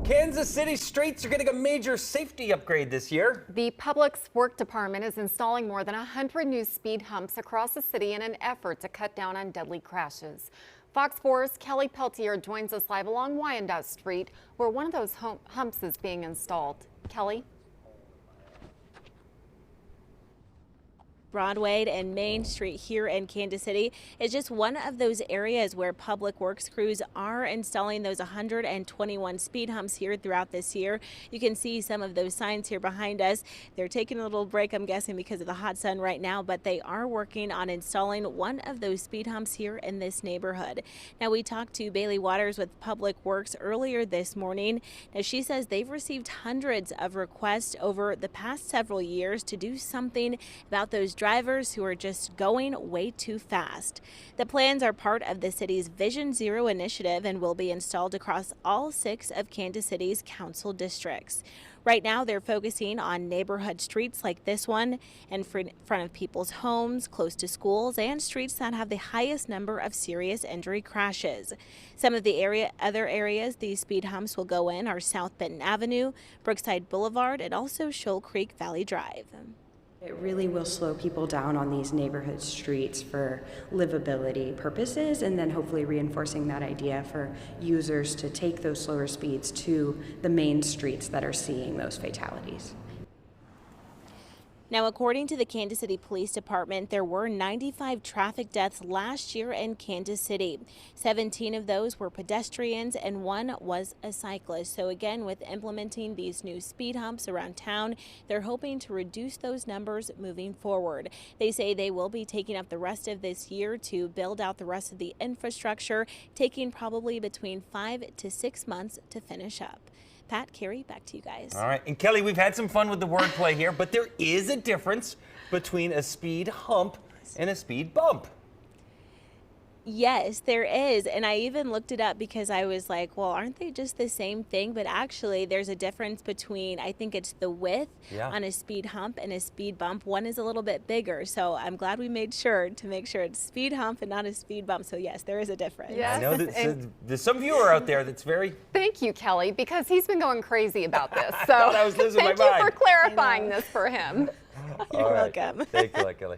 Kansas City streets are getting a major safety upgrade this year. The Public Works Department is installing more than 100 new speed humps across the city in an effort to cut down on deadly crashes. Fox 4's Kelly Peltier joins us live along Wyandotte Street, where one of those humps is being installed. Kelly? Broadway and Main Street here in Kansas City is just one of those areas where Public Works crews are installing those 121 speed humps here throughout this year. You can see some of those signs here behind us. They're taking a little break, I'm guessing, because of the hot sun right now, but they are working on installing one of those speed humps here in this neighborhood. Now, we talked to Bailey Waters with Public Works earlier this morning. Now, she says they've received hundreds of requests over the past several years to do something about those drivers who are just going way too fast. The plans are part of the city's Vision Zero initiative and will be installed across all 6 of Kansas City's council districts. Right now, they're focusing on neighborhood streets like this one, in front of people's homes, close to schools, and streets that have the highest number of serious injury crashes. Some of the other areas these speed humps will go in are South Benton Avenue, Brookside Boulevard, and also Shoal Creek Valley Drive. It really will slow people down on these neighborhood streets for livability purposes, and then hopefully reinforcing that idea for users to take those slower speeds to the main streets that are seeing those fatalities. Now, according to the Kansas City Police Department, there were 95 traffic deaths last year in Kansas City. 17 of those were pedestrians and 1 was a cyclist. So again, with implementing these new speed humps around town, they're hoping to reduce those numbers moving forward. They say they will be taking up the rest of this year to build out the rest of the infrastructure, taking probably between 5 to 6 months to finish up. Pat, Carrie, back to you guys. All right, and Kelly, we've had some fun with the wordplay here, but there is a difference between a speed hump and a speed bump. Yes, there is. And I even looked it up because I was like, well, aren't they just the same thing? But actually, there's a difference between, I think it's the width on a speed hump and a speed bump. One is a little bit bigger. So I'm glad we made sure to make sure it's speed hump and not a speed bump. So yes, there is a difference. Yes. I know that there's some viewer out there that's very... Thank you, Kelly, because he's been going crazy about this. So I was losing my mind. Thank you for clarifying this for him. You're welcome. Thank you, Kelly.